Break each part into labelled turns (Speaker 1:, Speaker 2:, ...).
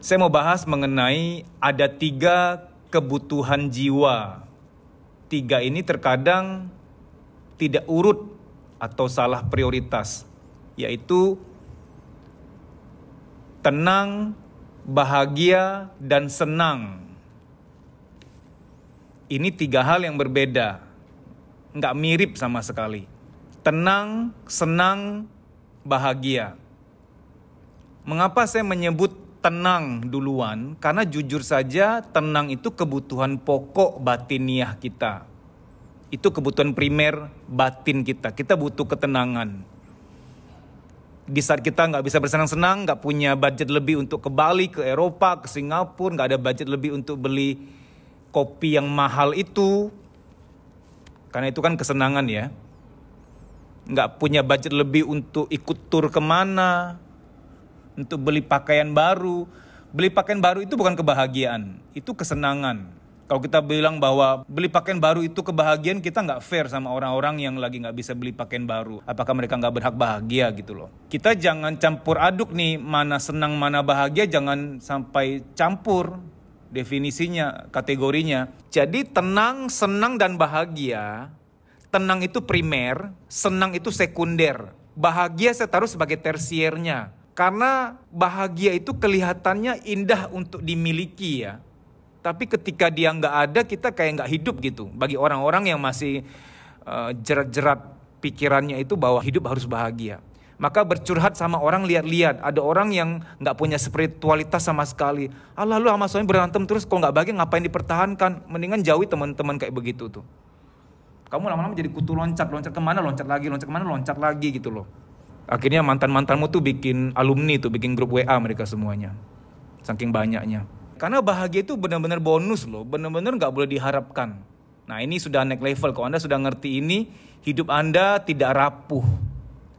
Speaker 1: Saya mau bahas mengenai ada 3 kebutuhan jiwa. 3 ini terkadang tidak urut atau salah prioritas, yaitu tenang, bahagia, dan senang. Ini 3 hal yang berbeda, nggak mirip sama sekali. Tenang, senang, bahagia. Mengapa saya menyebut tenang duluan? Karena jujur saja tenang itu kebutuhan pokok batiniah kita. Itu kebutuhan primer batin kita. Kita butuh ketenangan. Di saat kita nggak bisa bersenang-senang, nggak punya budget lebih untuk ke Bali, ke Eropa, ke Singapura, nggak ada budget lebih untuk beli kopi yang mahal itu. Karena itu kan kesenangan ya. Nggak punya budget lebih untuk ikut tur kemana, untuk beli pakaian baru. Beli pakaian baru itu bukan kebahagiaan, itu kesenangan. Kalau kita bilang bahwa beli pakaian baru itu kebahagiaan, kita nggak fair sama orang-orang yang lagi nggak bisa beli pakaian baru. Apakah mereka nggak berhak bahagia gitu loh. Kita jangan campur aduk nih, mana senang mana bahagia, jangan sampai campur definisinya, kategorinya. Jadi tenang, senang, dan bahagia. Tenang itu primer, senang itu sekunder. Bahagia saya taruh sebagai tersiernya. Karena bahagia itu kelihatannya indah untuk dimiliki ya. Tapi ketika dia nggak ada, kita kayak nggak hidup gitu. Bagi orang-orang yang masih jerat-jerat pikirannya itu bahwa hidup harus bahagia. Maka bercurhat sama orang lihat-lihat. Ada orang yang nggak punya spiritualitas sama sekali. Allah lu sama suami berantem terus, kok nggak bahagia ngapain dipertahankan? Mendingan jauhi teman-teman kayak begitu tuh. Kamu lama-lama jadi kutu loncat kemana, loncat kemana, loncat lagi gitu loh. Akhirnya mantan-mantanmu tuh bikin alumni tuh, bikin grup WA mereka semuanya. Saking banyaknya. Karena bahagia itu benar-benar bonus loh, benar-benar nggak boleh diharapkan. Nah ini sudah next level, kalau Anda sudah ngerti ini, hidup Anda tidak rapuh.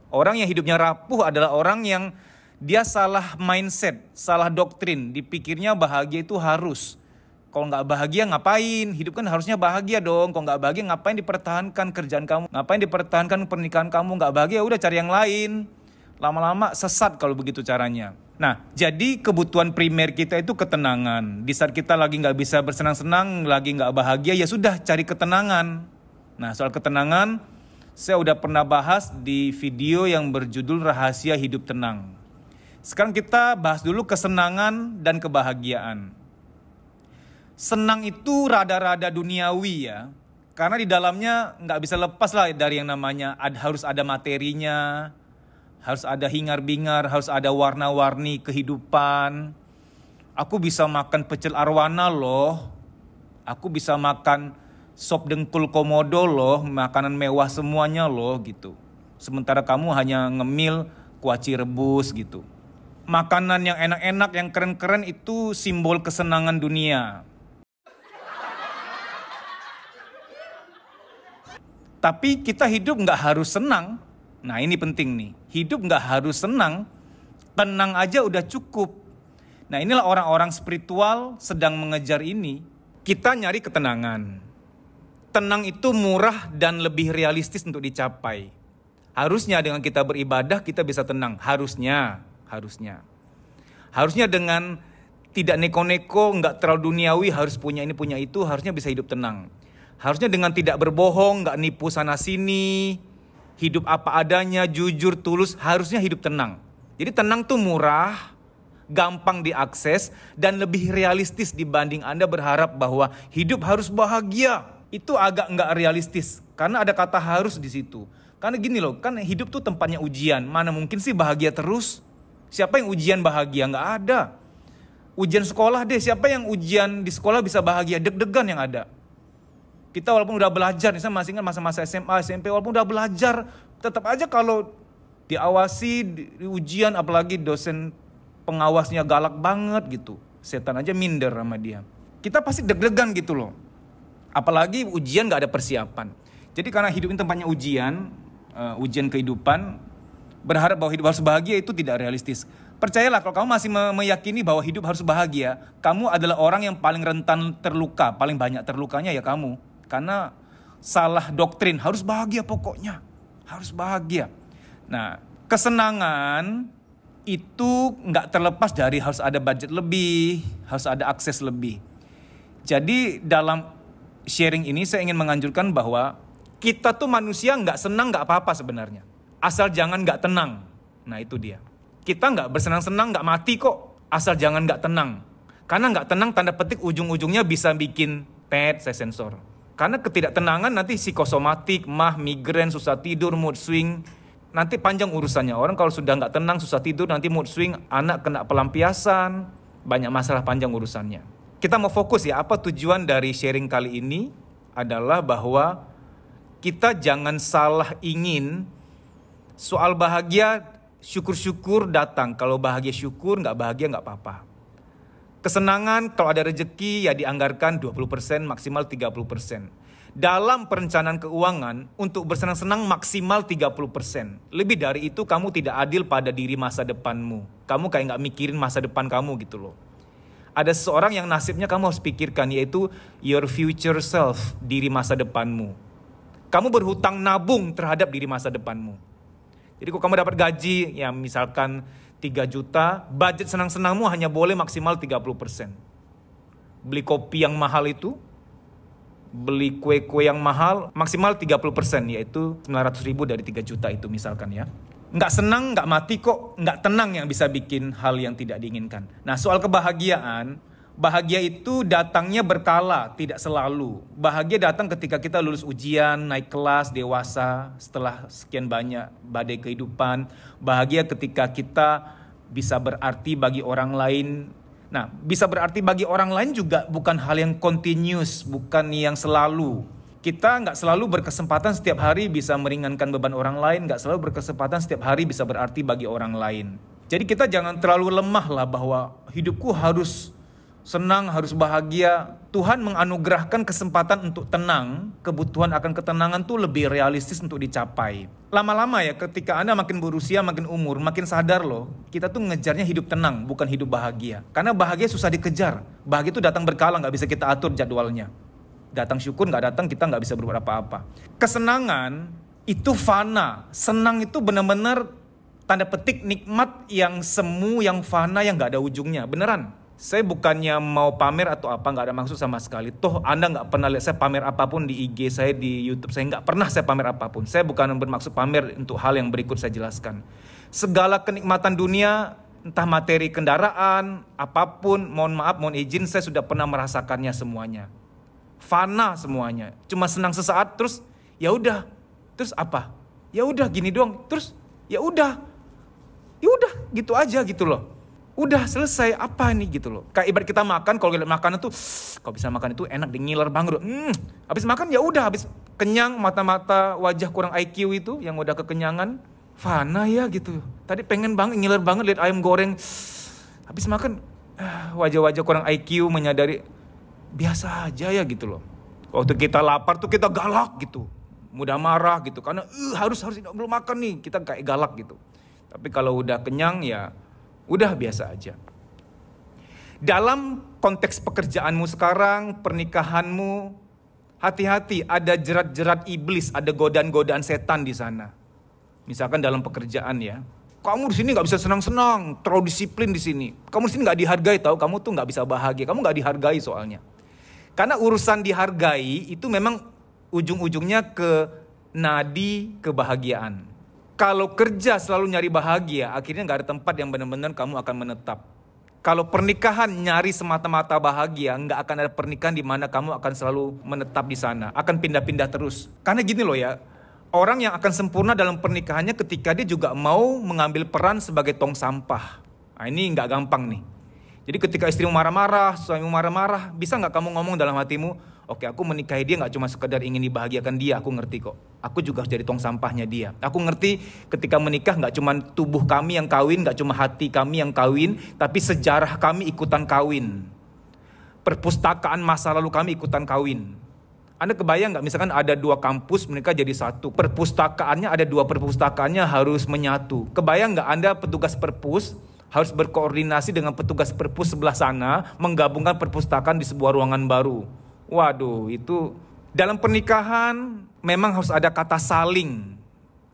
Speaker 1: Orang yang hidupnya rapuh adalah orang yang dia salah mindset, salah doktrin. Dipikirnya bahagia itu harus. Kalau nggak bahagia ngapain? Hidup kan harusnya bahagia dong. Kalau nggak bahagia ngapain dipertahankan kerjaan kamu? Ngapain dipertahankan pernikahan kamu? Nggak bahagia udah cari yang lain. Lama-lama sesat kalau begitu caranya. Nah, jadi kebutuhan primer kita itu ketenangan. Di saat kita lagi nggak bisa bersenang-senang, lagi nggak bahagia, ya sudah cari ketenangan. Nah, soal ketenangan, saya udah pernah bahas di video yang berjudul Rahasia Hidup Tenang. Sekarang kita bahas dulu kesenangan dan kebahagiaan. Senang itu rada-rada duniawi ya. Karena di dalamnya nggak bisa lepas lah dari yang namanya harus ada materinya. Harus ada hingar-bingar, harus ada warna-warni kehidupan. Aku bisa makan pecel arwana loh. Aku bisa makan sop dengkul komodo loh, makanan mewah semuanya loh gitu. Sementara kamu hanya ngemil kuaci rebus gitu. Makanan yang enak-enak, yang keren-keren itu simbol kesenangan dunia. Tapi kita hidup nggak harus senang. Nah ini penting nih, hidup nggak harus senang, tenang aja udah cukup. Nah inilah orang-orang spiritual sedang mengejar ini. Kita nyari ketenangan. Tenang itu murah dan lebih realistis untuk dicapai. Harusnya dengan kita beribadah kita bisa tenang, harusnya. Harusnya dengan tidak neko-neko, nggak terlalu duniawi, harus punya ini punya itu, harusnya bisa hidup tenang. Harusnya dengan tidak berbohong, nggak nipu sana sini, hidup apa adanya, jujur, tulus, harusnya hidup tenang. Jadi tenang tuh murah, gampang diakses, dan lebih realistis dibanding Anda berharap bahwa hidup harus bahagia. Itu agak nggak realistis, karena ada kata harus di situ. Karena gini loh, kan hidup tuh tempatnya ujian. Mana mungkin sih bahagia terus? Siapa yang ujian bahagia? Nggak ada. Ujian sekolah deh, siapa yang ujian di sekolah bisa bahagia? Deg-degan yang ada. Kita walaupun udah belajar, misalnya masih ingat masa-masa SMA, SMP, walaupun udah belajar, tetap aja kalau diawasi, di ujian, apalagi dosen pengawasnya galak banget gitu. Setan aja minder sama dia. Kita pasti deg-degan gitu loh. Apalagi ujian gak ada persiapan. Jadi karena hidup ini tempatnya ujian, ujian kehidupan, berharap bahwa hidup harus bahagia itu tidak realistis. Percayalah kalau kamu masih meyakini bahwa hidup harus bahagia, kamu adalah orang yang paling rentan terluka, paling banyak terlukanya ya kamu. Karena salah doktrin, harus bahagia pokoknya, harus bahagia. Nah, kesenangan itu nggak terlepas dari harus ada budget lebih, harus ada akses lebih. Jadi dalam sharing ini saya ingin menganjurkan bahwa kita tuh manusia nggak senang nggak apa-apa sebenarnya. Asal jangan nggak tenang. Nah itu dia. Kita nggak bersenang-senang nggak mati kok. Asal jangan nggak tenang. Karena nggak tenang tanda petik ujung-ujungnya bisa bikin saya sensor. Karena ketidaktenangan nanti psikosomatik, migrain, susah tidur, mood swing. Nanti panjang urusannya. Orang kalau sudah nggak tenang, susah tidur, nanti mood swing, anak kena pelampiasan, banyak masalah panjang urusannya. Kita mau fokus ya, apa tujuan dari sharing kali ini adalah bahwa kita jangan salah ingin soal bahagia, syukur-syukur datang. Kalau bahagia syukur, nggak bahagia nggak apa-apa. Kesenangan kalau ada rezeki ya dianggarkan 20%, maksimal 30%. Dalam perencanaan keuangan, untuk bersenang-senang maksimal 30%. Lebih dari itu kamu tidak adil pada diri masa depanmu. Kamu kayak nggak mikirin masa depan kamu gitu loh. Ada seseorang yang nasibnya kamu harus pikirkan, yaitu your future self, diri masa depanmu. Kamu berhutang nabung terhadap diri masa depanmu. Jadi kalau kamu dapat gaji, ya misalkan 3 juta, budget senang-senangmu hanya boleh maksimal 30%. Beli kopi yang mahal itu, beli kue-kue yang mahal, maksimal 30%, yaitu 900 ribu dari 3 juta itu misalkan ya. Nggak senang, nggak mati kok, nggak tenang yang bisa bikin hal yang tidak diinginkan. Nah soal kebahagiaan, bahagia itu datangnya berkala, tidak selalu. Bahagia datang ketika kita lulus ujian, naik kelas, dewasa, setelah sekian banyak badai kehidupan. Bahagia ketika kita bisa berarti bagi orang lain. Nah, bisa berarti bagi orang lain juga bukan hal yang continuous, bukan yang selalu. Kita nggak selalu berkesempatan setiap hari bisa meringankan beban orang lain, nggak selalu berkesempatan setiap hari bisa berarti bagi orang lain. Jadi kita jangan terlalu lemah lah bahwa hidupku harus senang, harus bahagia. Tuhan menganugerahkan kesempatan untuk tenang, kebutuhan akan ketenangan tuh lebih realistis untuk dicapai. Lama-lama ya ketika Anda makin berusia, makin umur, makin sadar loh, kita tuh ngejarnya hidup tenang, bukan hidup bahagia. Karena bahagia susah dikejar. Bahagia itu datang berkala, gak bisa kita atur jadwalnya. Datang syukur, gak datang kita gak bisa berbuat apa-apa. Kesenangan itu fana. Senang itu benar-benar tanda petik nikmat yang semu, yang fana, yang gak ada ujungnya. Beneran. Saya bukannya mau pamer atau apa, gak ada maksud sama sekali. Toh Anda gak pernah lihat saya pamer apapun di IG saya, di YouTube saya. Gak pernah saya pamer apapun. Saya bukan bermaksud pamer untuk hal yang berikut saya jelaskan. Segala kenikmatan dunia, entah materi kendaraan, apapun, mohon maaf, mohon izin, saya sudah pernah merasakannya semuanya. Fana semuanya. Cuma senang sesaat, terus ya udah. Terus apa? Ya udah gini doang. Terus ya udah gitu aja gitu loh. Udah selesai, apa nih gitu loh. Kayak ibarat kita makan, kalau lihat makanan tuh, kalau bisa makan itu enak, ngiler banget. Habis makan ya udah, habis kenyang, mata-mata wajah kurang IQ itu, yang udah kekenyangan, fana ya gitu. Tadi pengen banget, ngiler banget lihat ayam goreng. Habis makan, wajah-wajah kurang IQ menyadari, biasa aja ya gitu loh. Waktu kita lapar tuh kita galak gitu. Mudah marah gitu, karena harus belum makan nih, kita kayak galak gitu. Tapi kalau udah kenyang ya, udah biasa aja. Dalam konteks pekerjaanmu sekarang, pernikahanmu, hati-hati, ada jerat-jerat iblis, ada godaan-godaan setan di sana. Misalkan dalam pekerjaan ya, kamu di sini nggak bisa senang-senang, terlalu disiplin di sini. Kamu di sini nggak dihargai, tahu? Kamu tuh nggak bisa bahagia, kamu nggak dihargai soalnya. Karena urusan dihargai itu memang ujung-ujungnya ke nadi kebahagiaan. Kalau kerja selalu nyari bahagia, akhirnya gak ada tempat yang benar-benar kamu akan menetap. Kalau pernikahan nyari semata-mata bahagia, gak akan ada pernikahan di mana kamu akan selalu menetap di sana. Akan pindah-pindah terus. Karena gini loh ya, orang yang akan sempurna dalam pernikahannya ketika dia juga mau mengambil peran sebagai tong sampah. Nah ini gak gampang nih. Jadi ketika istrimu marah-marah, suamimu marah-marah, bisa gak kamu ngomong dalam hatimu, oke, aku menikahi dia gak cuma sekedar ingin dibahagiakan dia, aku ngerti kok. Aku juga harus jadi tong sampahnya dia. Aku ngerti ketika menikah gak cuma tubuh kami yang kawin, gak cuma hati kami yang kawin, tapi sejarah kami ikutan kawin. Perpustakaan masa lalu kami ikutan kawin. Anda kebayang gak misalkan ada 2 kampus menikah jadi satu. Perpustakaannya ada 2 perpustakaannya harus menyatu. Kebayang gak Anda petugas perpus harus berkoordinasi dengan petugas perpus sebelah sana, menggabungkan perpustakaan di sebuah ruangan baru. Waduh, itu dalam pernikahan memang harus ada kata saling.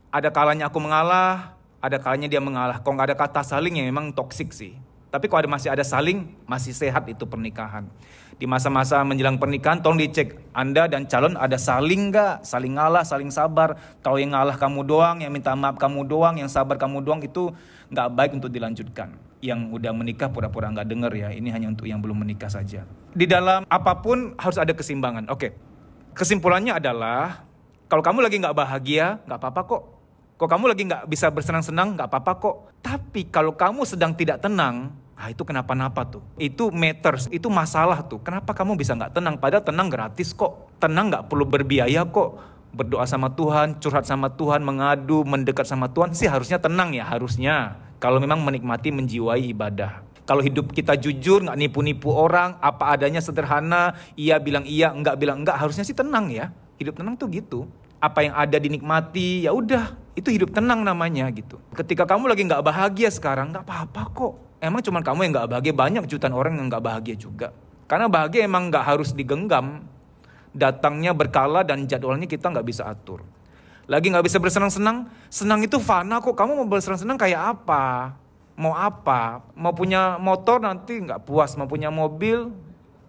Speaker 1: Ada kalanya aku mengalah, ada kalanya dia mengalah. Kalau nggak ada kata saling ya memang toksik sih. Tapi kalau masih ada saling, masih sehat itu pernikahan. Di masa-masa menjelang pernikahan, tolong dicek Anda dan calon ada saling nggak? Saling ngalah, saling sabar. Kalau yang ngalah kamu doang, yang minta maaf kamu doang, yang sabar kamu doang, itu nggak baik untuk dilanjutkan. Yang udah menikah pura-pura nggak denger ya. Ini hanya untuk yang belum menikah saja. Di dalam apapun harus ada keseimbangan. Oke. Kesimpulannya adalah, kalau kamu lagi nggak bahagia, nggak apa-apa kok. Kalau kamu lagi nggak bisa bersenang-senang, nggak apa-apa kok. Tapi kalau kamu sedang tidak tenang, itu kenapa-napa tuh. Itu matters, itu masalah tuh. Kenapa kamu bisa nggak tenang? Padahal tenang gratis kok. Tenang nggak perlu berbiaya kok. Berdoa sama Tuhan, curhat sama Tuhan, mengadu, mendekat sama Tuhan sih harusnya tenang ya, harusnya. Kalau memang menikmati, menjiwai ibadah. Kalau hidup kita jujur, nggak nipu-nipu orang, apa adanya sederhana, iya bilang iya, enggak bilang enggak, harusnya sih tenang ya. Hidup tenang tuh gitu. Apa yang ada dinikmati, ya udah, itu hidup tenang namanya gitu. Ketika kamu lagi nggak bahagia sekarang, nggak apa-apa kok. Emang cuma kamu yang nggak bahagia, banyak jutaan orang yang nggak bahagia juga. Karena bahagia emang nggak harus digenggam. Datangnya berkala dan jadwalnya kita nggak bisa atur. Lagi nggak bisa bersenang-senang, senang itu fana kok. Kamu mau bersenang-senang kayak apa? Mau apa? Mau punya motor nanti nggak puas, mau punya mobil,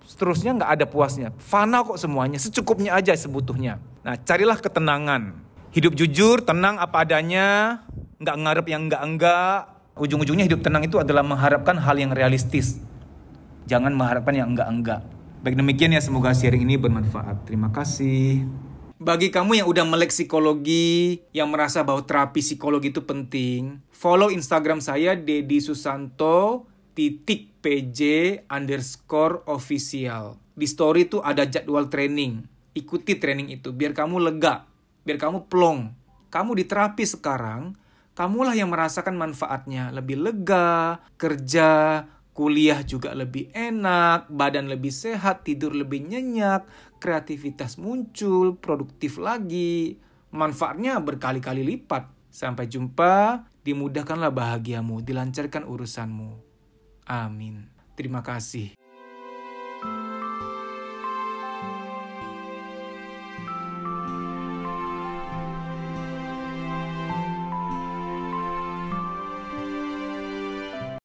Speaker 1: seterusnya nggak ada puasnya. Fana kok semuanya, secukupnya aja sebutuhnya. Nah, carilah ketenangan. Hidup jujur, tenang apa adanya, nggak ngarep yang enggak. Ujung-ujungnya hidup tenang itu adalah mengharapkan hal yang realistis. Jangan mengharapkan yang enggak-enggak. Baik demikian ya, semoga sharing ini bermanfaat. Terima kasih. Bagi kamu yang udah melek psikologi, yang merasa bahwa terapi psikologi itu penting, follow Instagram saya @dedisusanto_pj_official. Di story itu ada jadwal training. Ikuti training itu biar kamu lega, biar kamu plong. Kamu di terapi sekarang, kamulah yang merasakan manfaatnya. Lebih lega, kerja, kuliah juga lebih enak, badan lebih sehat, tidur lebih nyenyak, kreativitas muncul, produktif lagi. Manfaatnya berkali-kali lipat. Sampai jumpa, dimudahkanlah bahagiamu, dilancarkan urusanmu. Amin. Terima kasih.